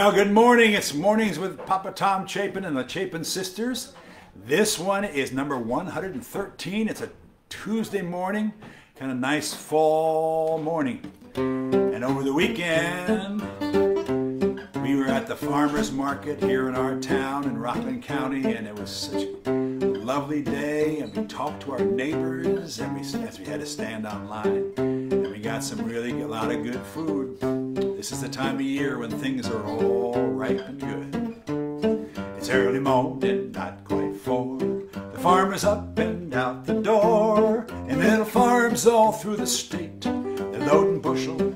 Well, good morning. It's Mornings with Papa Tom Chapin and the Chapin Sisters. This one is number 113. It's a Tuesday morning, kind of nice fall morning. And over the weekend, we were at the farmer's market here in our town in Rockland County, and it was such a lovely day, and we talked to our neighbors, and as we had to stand online, and we got a lot of good food. This is the time of year when things are all ripe and good. It's early morning, not quite 4. The farmer's up and out the door, and little farms all through the state. They're loading bushel,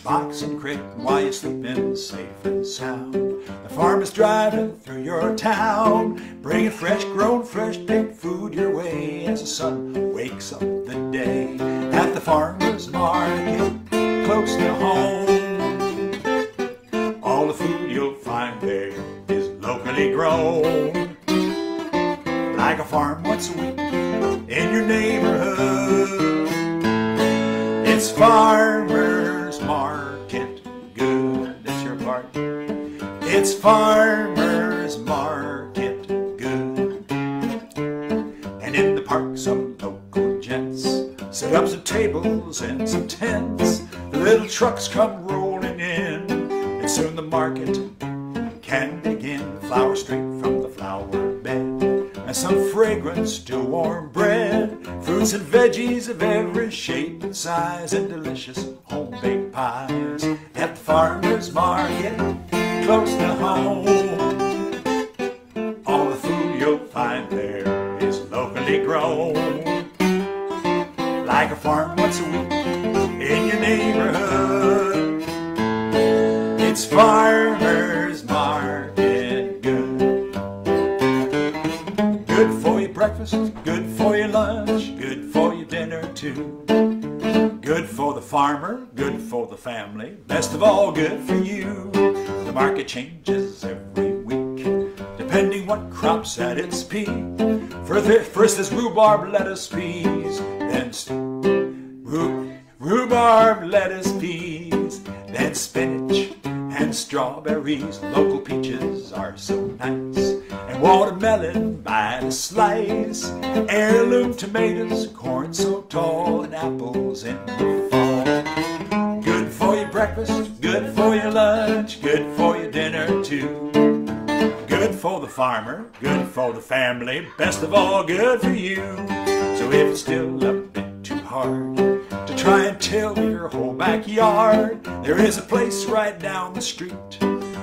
box and crate, while you're sleeping safe and sound. The farmer's driving through your town, bringing fresh grown, fresh baked food your way as the sun wakes up the day. At the farmer's market, close to home, all the food you'll find there is locally grown. Like a farm once a week in your neighborhood, it's Farmer's Market good. That's your part. It's Farmer's Market good. And in the park some local gents set up some tables and some tents. The little trucks come rolling in, and soon the market can begin. Flowers straight from the flower bed, and some fragrant still warm bread, fruits and veggies of every shape and size, and delicious home-baked pies. At the farmer's market, close to home, all the food you'll find there is locally grown. Like a farm once a week in your neighborhood, it's Farmer's Market good. Good for your breakfast, good for your lunch, good for your dinner too. Good for the farmer, good for the family, best of all good for you. The market changes every week, depending what crops at its peak. First there's rhubarb, lettuce, peas, then rhubarb, lettuce, peas, then spinach and strawberries. Local peaches are so nice, and watermelon by the slice. Heirloom tomatoes, corn so tall, and apples in the fall. Good for your breakfast, good for your lunch, good for your dinner too. Good for the farmer, good for the family, best of all good for you. So if it's still a bit too hard to try and till your whole backyard, there is a place right down the street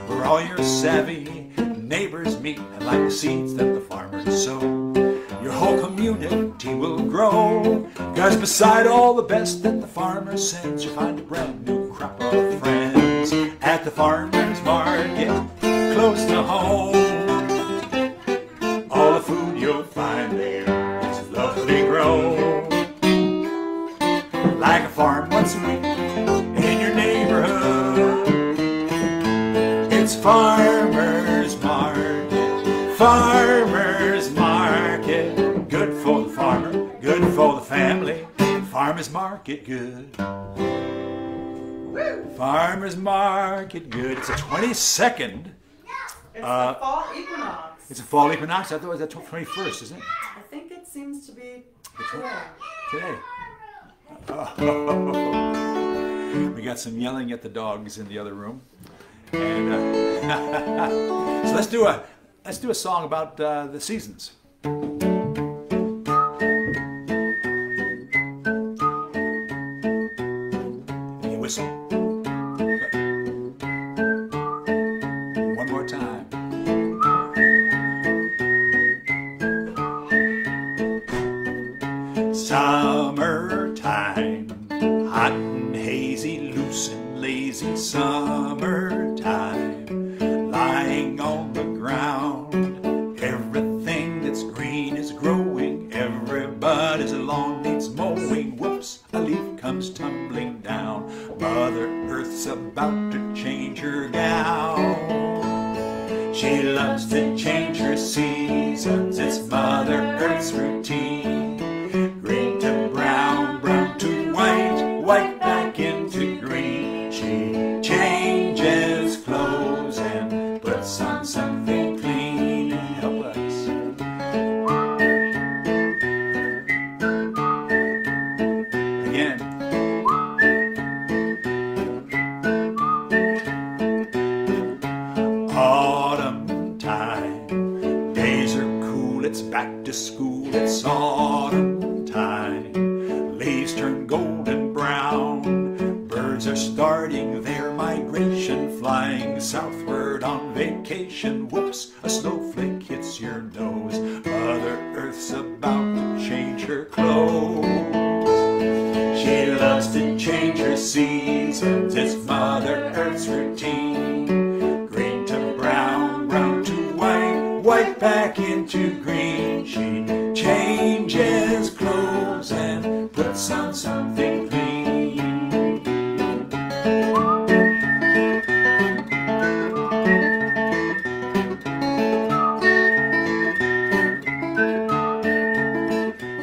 where all your savvy neighbors meet, and like the seeds that the farmers sow, your whole community will grow. Cause beside all the best that the farmer sends, you find a brand new crop of friends. At the farmer's market, close to home, all the food you'll find there is locally grown. Like a farm once a week in your neighborhood, it's Farmer's Market. Farmer's Market, good for the farmer, good for the family. Farmer's Market good. Farmer's Market good. It's the 22nd. It's the fall equinox. It's a fall equinox? I thought it was the 21st, isn't it? I think it seems to be Today. Oh. We got some yelling at the dogs in the other room. And so let's do a song about the seasons. Can you whistle? One more time. Summertime, hot and hazy, loose and lazy. Summertime, lying on the ground. Everything that's green is growing. Everybody's lawn needs mowing. Whoops, a leaf comes tumbling down. Mother Earth's about to change her gown. She loves to change her seasons. It's Mother Earth's routine. Green to brown, brown to white, white back into green. She changes clothes grows. She loves to change her seasons, it's Mother Earth's routine. Green to brown, brown to white, white back into green. She changes clothes and puts on something clean.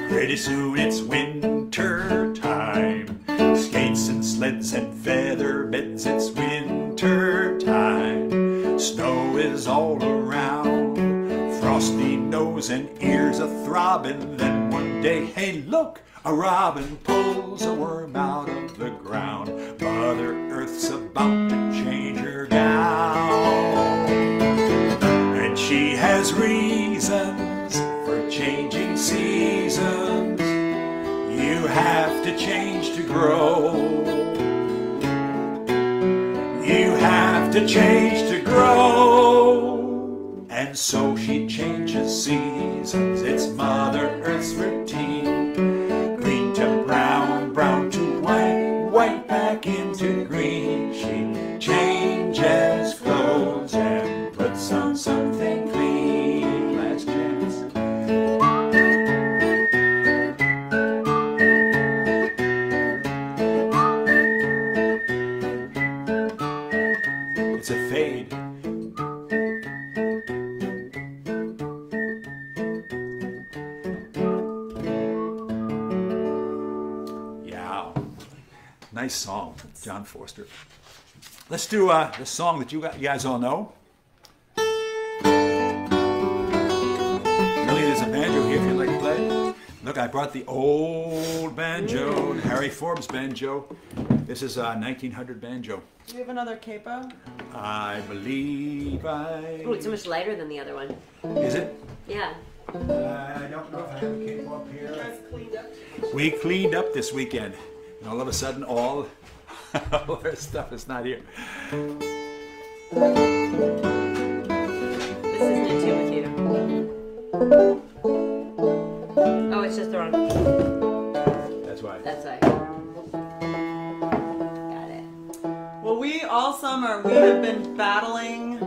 Pretty soon it's winter time. Skates and sleds and feather beds, it's winter time. Snow is all around, frosty nose and ears a throbbing. Then one day, hey look, a robin pulls a worm out of the ground. Mother Earth's about to change her gown, and she has reasons for changing seasons. You have to change to grow. You have to change to grow. And so she changes seasons. It's Mother Earth's routine. Green to brown, brown to white, white back into green. She changes clothes and puts on something clean. Last chance. It's a fade. Yeah, nice song, John Forster. Let's do the song that you guys all know. Really, there's a banjo here if you'd like to play. Look, I brought the old banjo, Harry Forbes banjo. This is a 1900 banjo. Do you have another capo? I believe Oh, it's so much lighter than the other one. Is it? Yeah. I don't know if I have a capo up You here. guys cleaned up? We cleaned up this weekend, and all of a sudden, all our stuff is not here. This isn't a tune with you. Oh, it's just the wrong. That's why. That's why. Got it. Well, we all summer we have been battling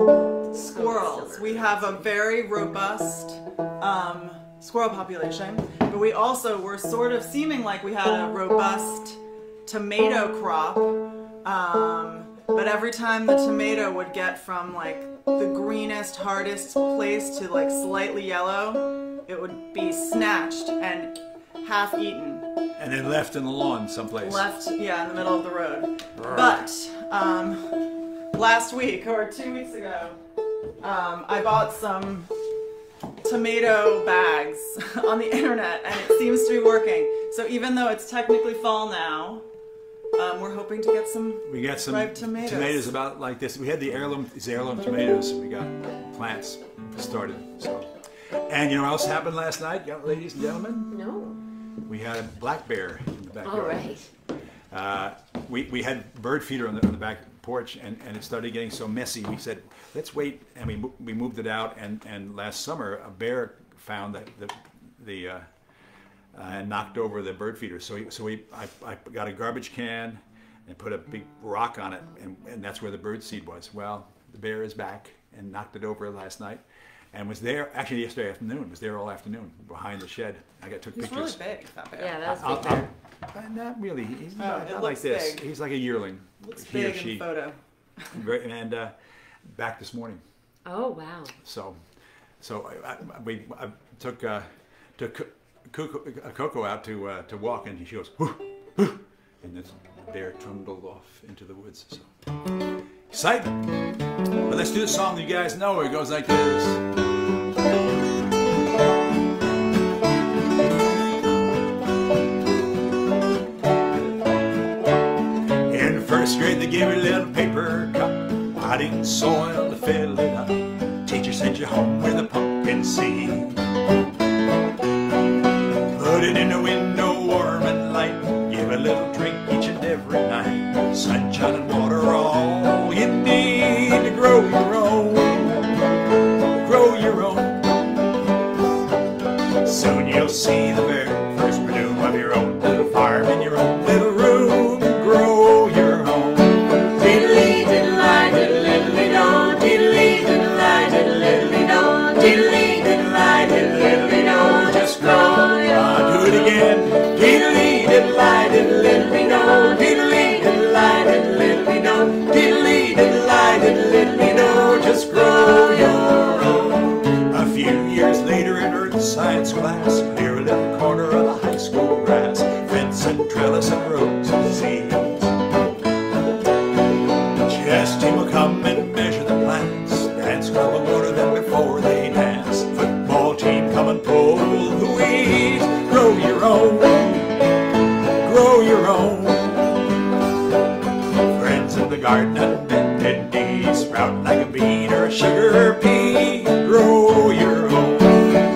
squirrels. We have a very robust squirrel population, but we also were sort of seeming like we had a robust tomato crop. But every time the tomato would get from like the greenest, hardest place to like slightly yellow, it would be snatched and half eaten. And then left in the lawn someplace. Left, yeah, in the middle of the road. But last week or 2 weeks ago, I bought some tomato bags on the internet, and it seems to be working. So even though it's technically fall now, we're hoping to get some. We got some ripe tomatoes. about like this. We had these heirloom tomatoes. We got plants started. So, and you know what else happened last night, ladies and gentlemen? No. We had a black bear in the backyard. All right. We had bird feeder on the back porch, and it started getting so messy. We said, let's wait, and we moved it out. And last summer, a bear found and knocked over the bird feeder. So I got a garbage can and put a big rock on it, and that's where the birdseed was. Well, the bear is back and knocked it over last night, and was there actually yesterday afternoon. Was there all afternoon behind the shed. Took He's pictures. really big, that bear. Yeah, that was a big bear. Not really. He's it not like looks this. big. He's like a yearling. Looks He or big in she. the photo. And back this morning. Oh, wow. So I took Coco out to walk, and she goes, whoo, whoo, and this bear trundled off into the woods. So excitement. But let's do the song that you guys know. It goes like this. In first grade, they gave you a little paper cup, hiding soil to fill it up. Teacher sent you home with a pumpkin seed. Put it in the window, warm and light. Give a little drink each and every night. Sunshine and water, all you need to grow your own. Grow your own. Soon you'll see the very first manure Diddly diddly diddly no, diddly diddly diddly no, diddly diddly diddly no, just grow your own. A few years later in earth science class, clear a little corner of the high school grass, fence and trellis and rows of seeds. Chess team will come and measure the plants, dance club will order them before they dance, football team come and pull the weeds. Grow your own, grow your own. Friends in the garden and bended knees, sprout like a bean or a sugar pea. Grow your own.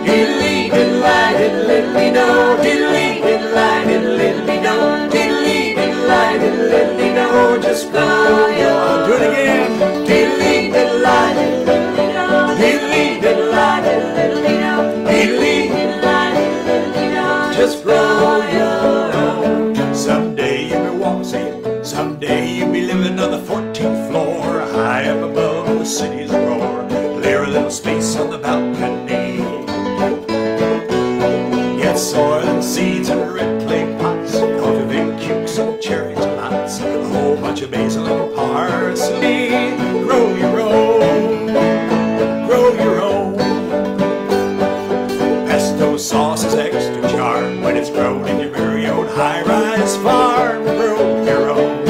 Diddly diddly diddly no, diddly diddly diddly no, diddly diddly diddly no, just grow your own. Do it again. Diddly diddly diddly no, diddly diddly diddly no, diddly diddly diddly no, just grow your own. Someday you'll be walking, someday you'll be living on the 14th floor, high up above the city's roar. Clear a little space on the balcony. Get soil and seeds and red clay pots, cultivate cukes and cherries lots, a whole bunch of basil and parsley. Grow your own, grow your own. Pesto sauce is extra charred when it's grown in your very own high-rise farm. Grow your own.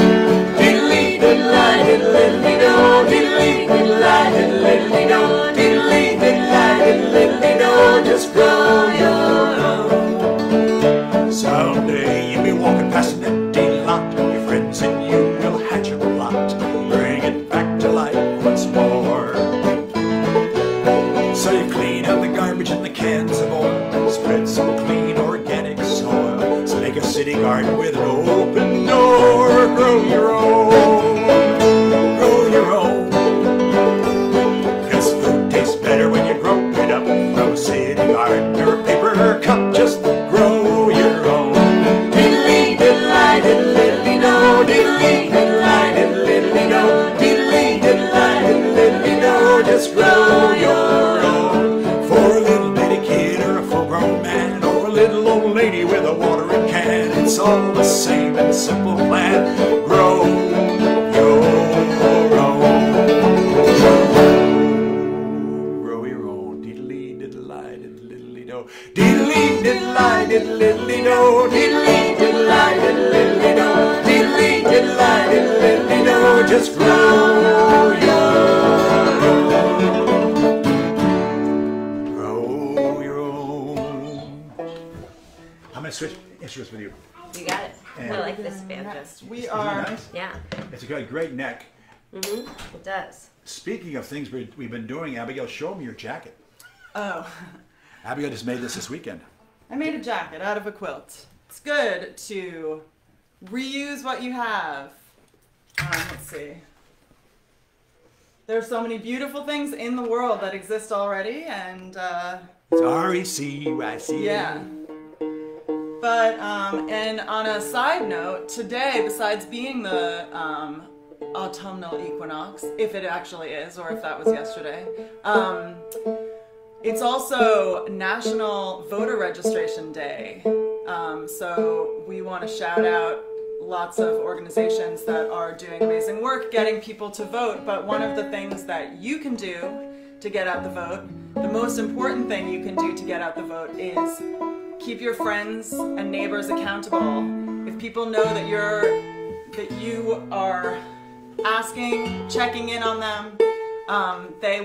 Diddly diddly diddly no, diddly diddly diddly no, diddly diddly diddly no, just grow your own. Someday you'll be walking past an empty lot, your friends and you will hatch a plot, bring it back to life once more. So you clean out the garbage and the cans of oil, spread some clean organic soil, so make a city garden with an open door. Grow your own, grow your own. 'Cause food tastes better when you grow it up. No city garden or a paper cup, just grow your own. Diddly diddly diddly no, diddly diddly diddly no, diddly diddly diddly no, just grow your own. For a little bitty kid or a full-grown man, or a little old lady with a watering can, it's all the same and simple plan. Grow your own. Grow your own. Diddly diddly diddly do. Diddly diddly diddly do. Diddly diddly diddly do. Diddly diddly diddly do. Just grow your own. Grow your own. I'm gonna switch instruments with you. You got it. And I like this banjo. We Isn't it are. nice? Yeah. It's got a great neck. It does. Speaking of things we've been doing, Abigail, show me your jacket. Oh, Abigail just made this weekend. I made a jacket out of a quilt. It's good to reuse what you have. Let's see. There's so many beautiful things in the world that exist already, and It's R-E-C-U-I-C. yeah. But and on a side note, today, besides being the autumnal equinox, if it actually is, or if that was yesterday, it's also National Voter Registration Day. So we want to shout out lots of organizations that are doing amazing work getting people to vote. But one of the things that you can do to get out the vote, the most important thing you can do to get out the vote is keep your friends and neighbors accountable. If people know that you are asking, checking in on them, they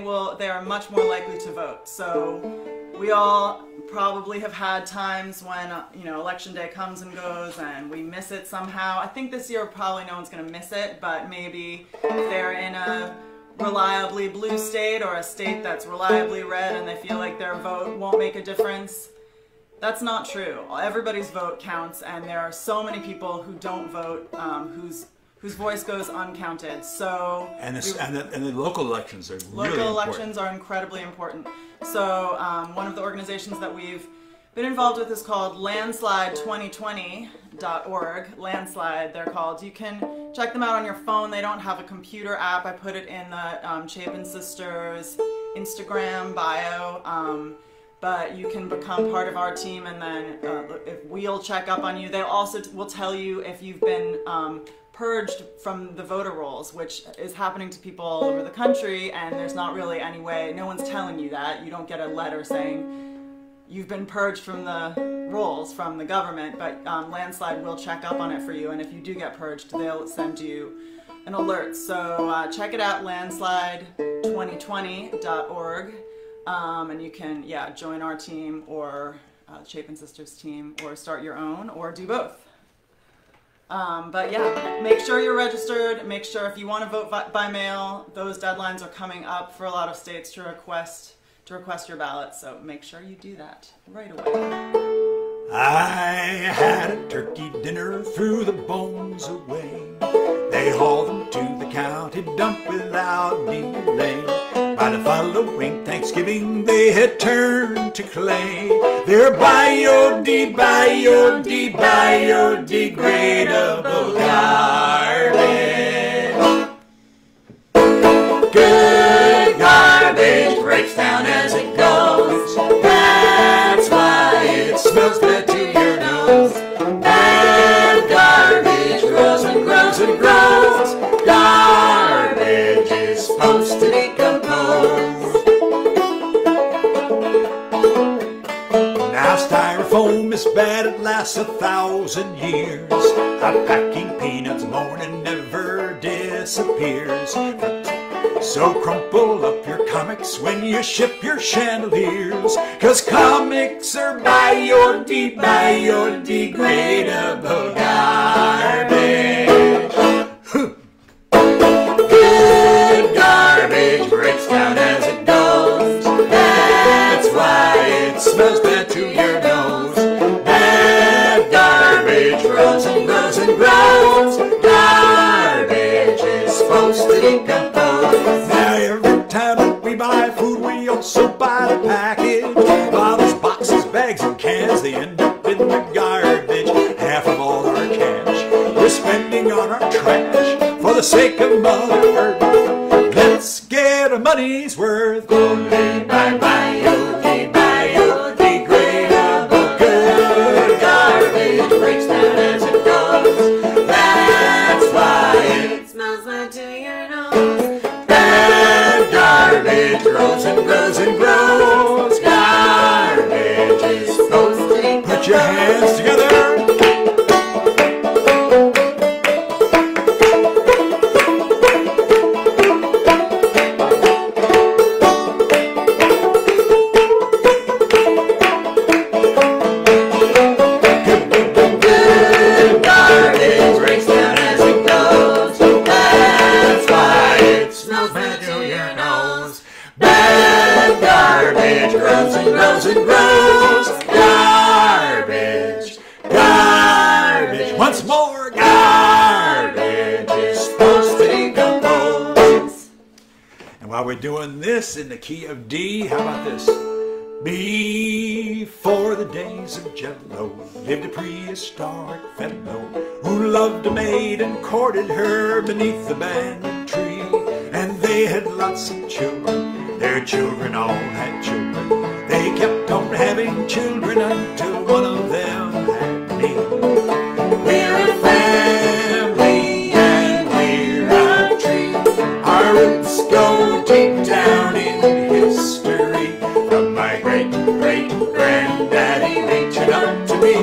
are much more likely to vote. So we all probably have had times when election day comes and goes and we miss it somehow. I think this year probably no one's going to miss it, but maybe if they're in a reliably blue state or a state that's reliably red and they feel like their vote won't make a difference, that's not true. Everybody's vote counts, and there are so many people who don't vote, whose voice goes uncounted. So And the local elections are really local important. elections are incredibly important. So one of the organizations that we've been involved with is called landslide2020.org. Landslide, they're called. You can check them out on your phone. They don't have a computer app. I put it in the Chapin Sisters Instagram bio. but you can become part of our team, and then if we'll check up on you. They also will tell you if you've been purged from the voter rolls, which is happening to people all over the country, and there's not really any way, no one's telling you that. You don't get a letter saying you've been purged from the rolls from the government, but Landslide will check up on it for you, and if you do get purged, they'll send you an alert. So check it out, landslide2020.org, and you can, join our team or Chapin Sisters team, or start your own, or do both. But yeah, make sure you're registered. Make sure if you want to vote by mail, those deadlines are coming up for a lot of states to request your ballot. So make sure you do that right away. I had a turkey dinner, threw the bones away. They hauled them to the county dump without delay. By the following Thanksgiving, they had turned to clay. They're biodegradable garbage. Good garbage breaks down as it goes. That's why it smells bad to your nose. Bad garbage grows and grows and grows. Garbage is supposed to decompose. Now styrofoam is bad, it lasts 1,000 years. Hot packing peanuts morning never disappears. So crumple up your comics when you ship your chandeliers, 'cause comics are biodegradable garbage. Good garbage breaks down as it goes. That's why it smells bad to your nose. Bad garbage grows and grows and grows. Garbage is supposed to decompose. Now every time that we buy food, we also buy the package. Bottles, boxes, bags, and cans, they end up in the garbage. Half of all our cash we're spending on our trash for the sake of Mother Earth. Let's get our money's worth. Only by biodegradable. Good garbage breaks down as it goes. That's why it Smells bad to your nose. bad garbage grows and grows and grows. Garbage is supposed to put your hands together. Grows and grows and grows. Garbage, garbage. Once more, garbage is supposed to decompose. And while we're doing this in the key of D, how about this? Before the days of Jello lived a prehistoric fellow who loved a maid and courted her beneath the banyan tree. And they had lots of children. Their children all had children. They kept on having children until one of them had me. We're a family and we're a tree. Our roots go deep down in history. From my great-great-granddaddy reaching up to me.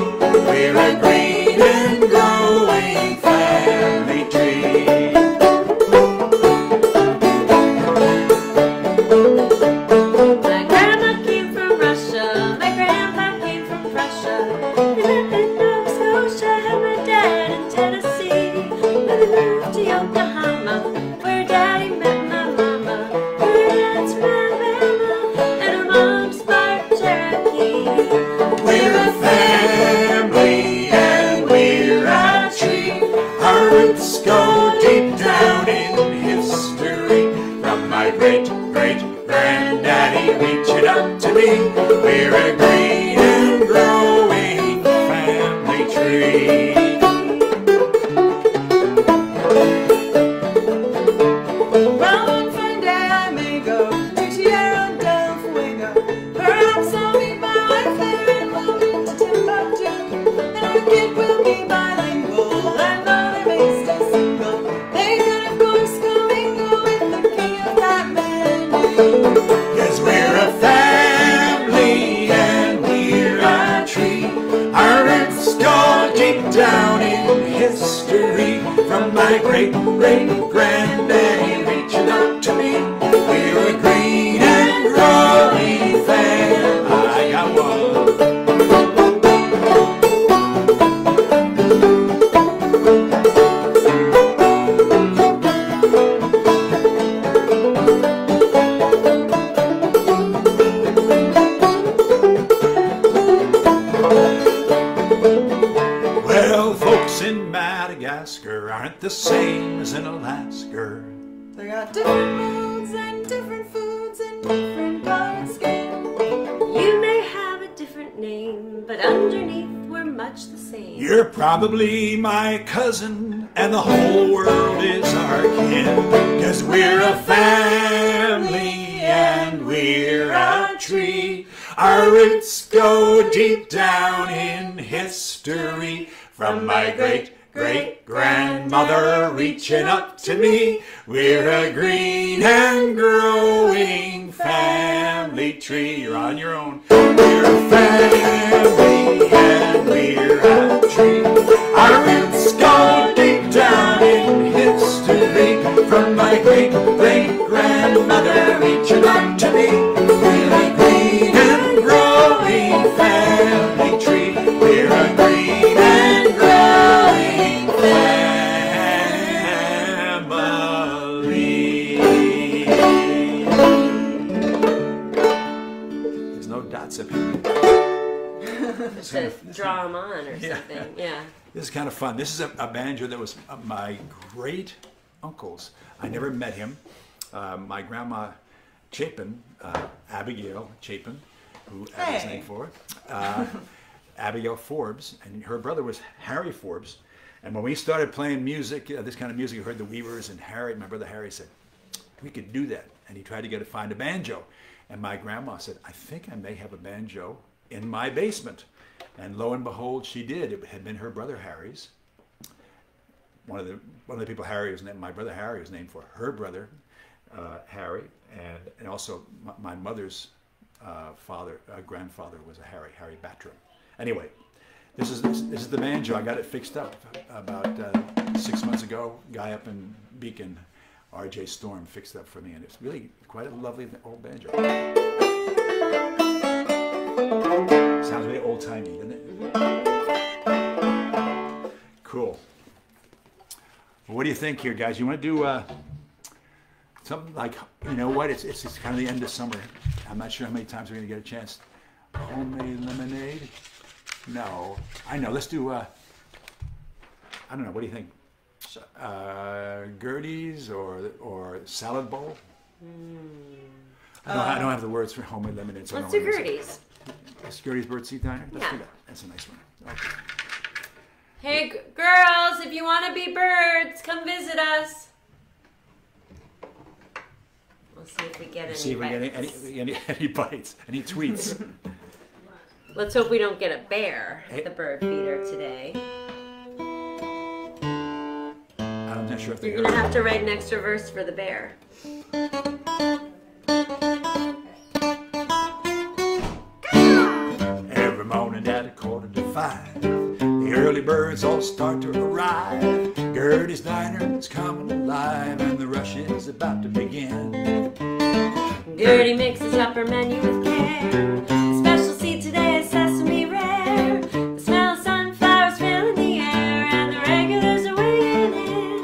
We're a green and growing family tree. My grandma came from Russia. My grandpa came from Prussia. They lived in Nova Scotia, and my dad in Tennessee. But they moved to Yokohama, where Daddy met my mama. Her dad's from Alabama, and her mom's part Cherokee. We're a family and we're a tree. Our roots go deep down in history. From my great-great-granddaddy reaching up to me. We're a green and growing family tree. Well, one fine day I may go to Tierra del Fuego. Perhaps I'll be from my great-great-granddaddy reaching up to me. We're a green and growing fam. I got one. Well, folks in Madagascar aren't the same as in Alaska. They got different moods and different foods and different colored skin. You may have a different name, but underneath we're much the same. You're probably my cousin, and the whole world is our kin. 'Cause we're a family and we're a tree. Our roots go deep down in history. From my great-great-grandmother reaching up to me. We're a green and growing family tree. You're on your own. We're a family and we're a tree. Our roots go deep down in history. From my great-great-grandmother reaching up to me. We're a green and growing family tree. We're a green and growing family. There's no dots up here. To draw them on or something. Yeah. This is kind of fun. This is a banjo that was my great uncle's. I never met him. My grandma Chapin, Abigail Chapin, who Abby's named for, Abigail Forbes, and her brother was Harry Forbes. And when we started playing music, this kind of music, we heard the Weavers, and Harry, my brother Harry, said, we could do that. And he tried to find a banjo. And my grandma said, I think I may have a banjo in my basement. And lo and behold, she did. It had been her brother Harry's. One of the people Harry was named, my brother Harry was named for her brother Harry, and also my mother's grandfather was a Harry Battram. Anyway, this is the banjo. I got it fixed up about 6 months ago. Guy up in Beacon, R.J. Storm, fixed it up for me, and it's really quite a lovely old banjo. Sounds really old-timey, doesn't it? Cool. Well, what do you think here, guys? You want to do something like, you know what? It's kind of the end of summer. I'm not sure how many times we're going to get a chance. Homemade lemonade? No. I know. Let's do, I don't know. What do you think? Gertie's or salad bowl? I don't have the words for homemade lemonade. So Let's do Gertie's. It's Gertie's Birdseed Diner? Let's do that. That's a nice one. Okay. Hey, girls, if you want to be birds, come visit us. We'll see if we get any bites. Any bites, any tweets. Let's hope we don't get a bear at the bird feeder today. I'm not sure if You're going to have to write an extra verse for the bear. Every morning at 4:45, the early birds all start to arrive. Gertie's Diner is coming alive, and the rush is about to begin. Gertie mixes up her menu with care. The specialty today is sesame rare. The smell of sunflowers filling the air, and the regulars are weighing in.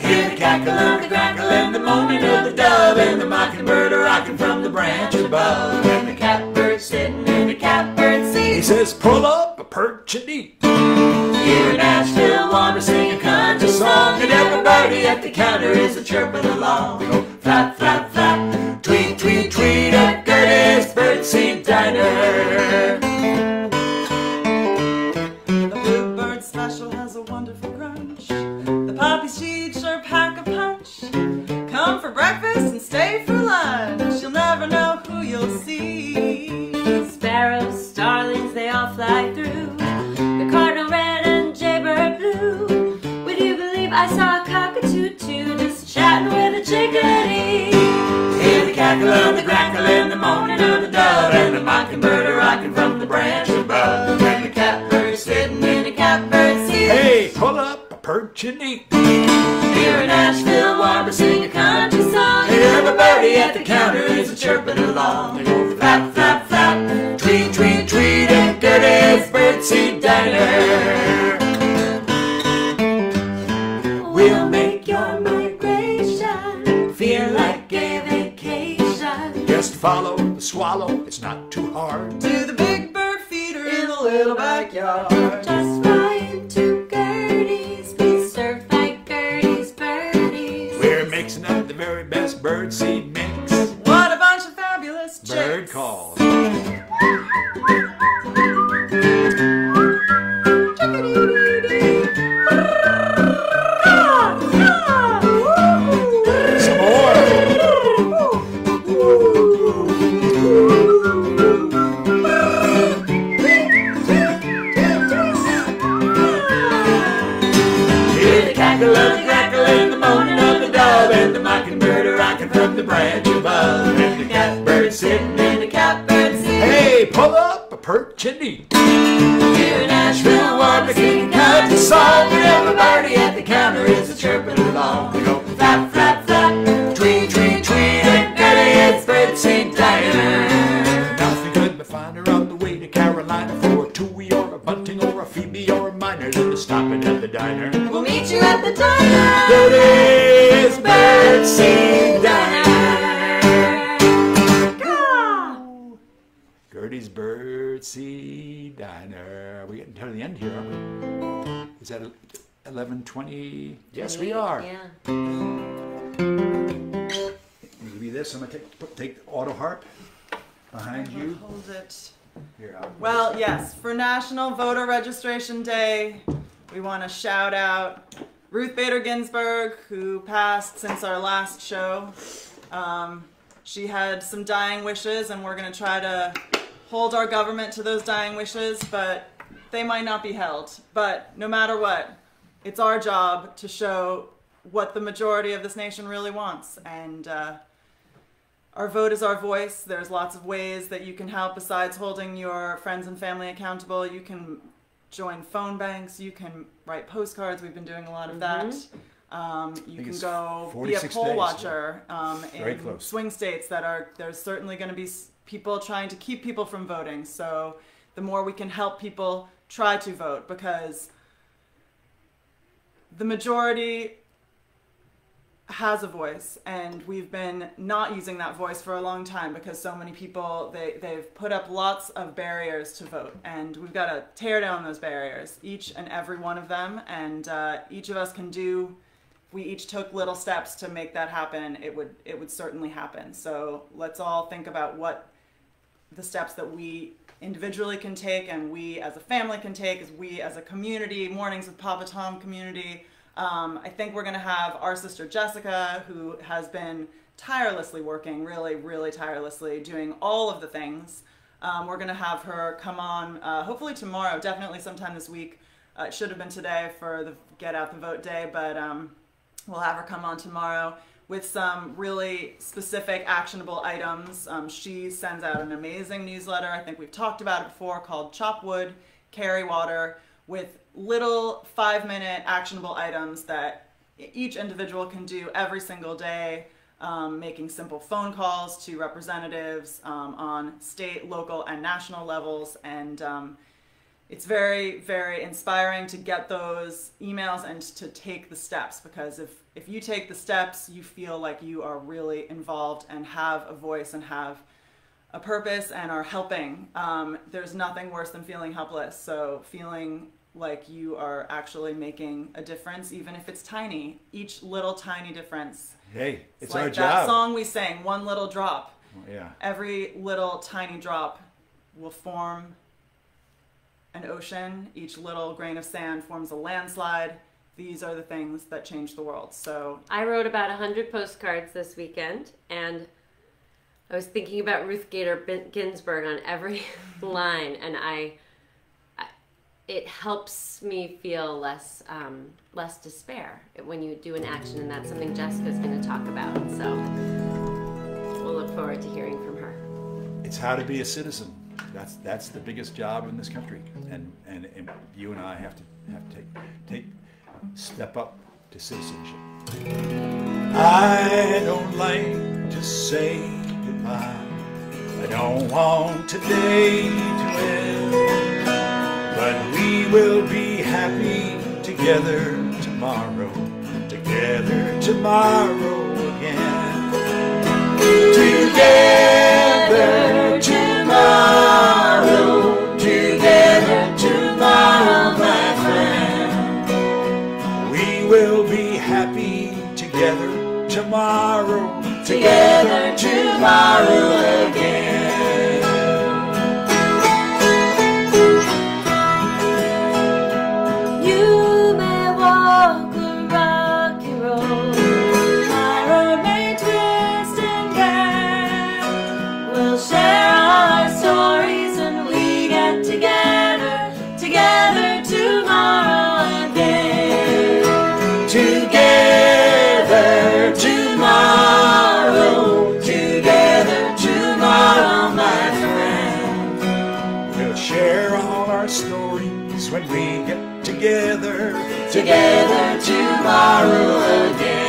Hear the cackle of the crackle and the moaning of the dove, and the mockingbird a-rocking from the branch above. And the catbird sitting in the catbird seat, he says, pull up a perch and eat. Here in Nashville, wanna sing a country song, and everybody at the counter is a chirping along. We go flap, flap, flap, tweet, tweet, tweet at Gertie's Birdseed Diner. The Bluebird Special has a wonderful crunch. The poppy seeds sure pack a punch. Come for breakfast and stay for lunch. You'll never know who you'll see. Sparrows, starlings, they all fly through. The cardinal red and jaybird blue. Would you believe I saw a cockatoo too, just chatting with a chickadee? Hear the cackle of the crackle and the moaning of the dove, and the mockingbird a-rocking from the branch above. And the catbird sitting in the catbird seat, hey, pull up a perch and eat. Here in Asheville, Warbler sing a country song. Hey, every birdie at the counter is a chirping along. They go flap, flap, flap, tweet, tweet, tweet at Gertie's Birdseed Diner. We'll make your migration feel like a vacation. Just follow the swallow, it's not too hard. To the big bird feeder in the little backyard. Just fly into Gertie's, be served by Gertie's birdies. We're mixing up the very best birdseed mix. What a bunch of fabulous chicks. Bird calls. Some more. Hear the cackle of the crackle and the moaning of the dove, and the mockingbird a-rocking from the branch above, and the catbird sitting in the catbird seat. Hey, pull up a perch and eat. Here in Asheville, Warbler sing a country song, and every birdie at the counter is a chirping along. They go flap, flap, flap, tweet, tweet, tweet at Gertie's Birdseed Diner. Nothing could be finer on the way to Carolina for a Tui or a Bunting or a Phoebe or a Minor than to stopping at the diner. We'll meet you at the diner. Gertie's Birdseed Diner. Gertie's Birdseed Diner. We're getting to the end here, aren't we? Is that 11:20? Yes, we are. Yeah. Give me this. I'm gonna take the auto harp behind you. Hold it. Here, I'll- Well, yes, for National Voter Registration Day, we want to shout out Ruth Bader Ginsburg, who passed since our last show. She had some dying wishes, and we're going to try to hold our government to those dying wishes, but they might not be held. But no matter what, it's our job to show what the majority of this nation really wants. And our vote is our voice. There's lots of ways that you can help besides holding your friends and family accountable. You can join phone banks. You can write postcards. We've been doing a lot of that. You can it's go be a 46 poll days, watcher Very in close. swing states that are, there's certainly going to be people trying to keep people from voting. So the more we can help people try to vote, because the majority has a voice, and we've been not using that voice for a long time because so many people, they've put up lots of barriers to vote, and we've got to tear down those barriers, each and every one of them, and each of us can do, if we each took little steps to make that happen, it would certainly happen. So let's all think about what the steps that we individually can take, and we as a family can take, as we as a community, Mornings with Papa Tom community. I think we're going to have our sister Jessica, who has been tirelessly working, really, really tirelessly, doing all of the things. We're going to have her come on hopefully tomorrow, definitely sometime this week. It should have been today for the Get Out the Vote Day, but we'll have her come on tomorrow with some really specific actionable items. She sends out an amazing newsletter, I think we've talked about it before, called Chop Wood, Carry Water, with little 5-minute actionable items that each individual can do every single day, making simple phone calls to representatives on state, local, and national levels. And it's very, very inspiring to get those emails and to take the steps, because if you take the steps, you feel like you are really involved and have a voice and have a purpose and are helping. There's nothing worse than feeling helpless. So feeling like you are actually making a difference, even if it's tiny, each little tiny difference. Hey, it's like our that job. song we sang, One Little Drop. Yeah. Every little tiny drop will form an ocean. Each little grain of sand forms a landslide. These are the things that change the world. So I wrote about 100 postcards this weekend, and I was thinking about Ruth Bader Ginsburg on every line, and it helps me feel less despair when you do an action, and that's something Jessica's going to talk about. So we'll look forward to hearing from her. It's how to be a citizen. That's the biggest job in this country, and you and I have to take step up to citizenship. I don't like to say goodbye. I don't want today to end, but we will be happy together tomorrow again. Together tomorrow, together tomorrow, my friend. We will be happy together tomorrow again. You may walk a rocky road, my road may twist and turn. We'll share our stories when we get together tomorrow again. Together tomorrow, my friend. We'll share all our stories when we get together tomorrow again.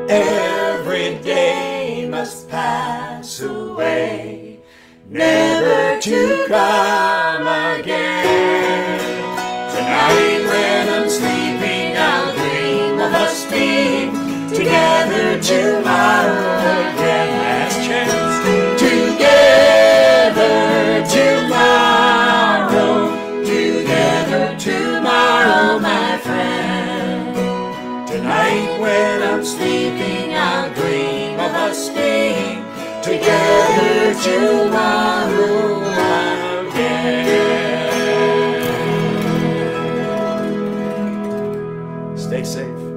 Every day must pass away, never to come again. Tonight when I'm sleeping, I'll dream of us being together tomorrow again. Last chance. Together tomorrow, my friend. Tonight when I'm sleeping, I'll dream of us being together tomorrow again. Stay safe.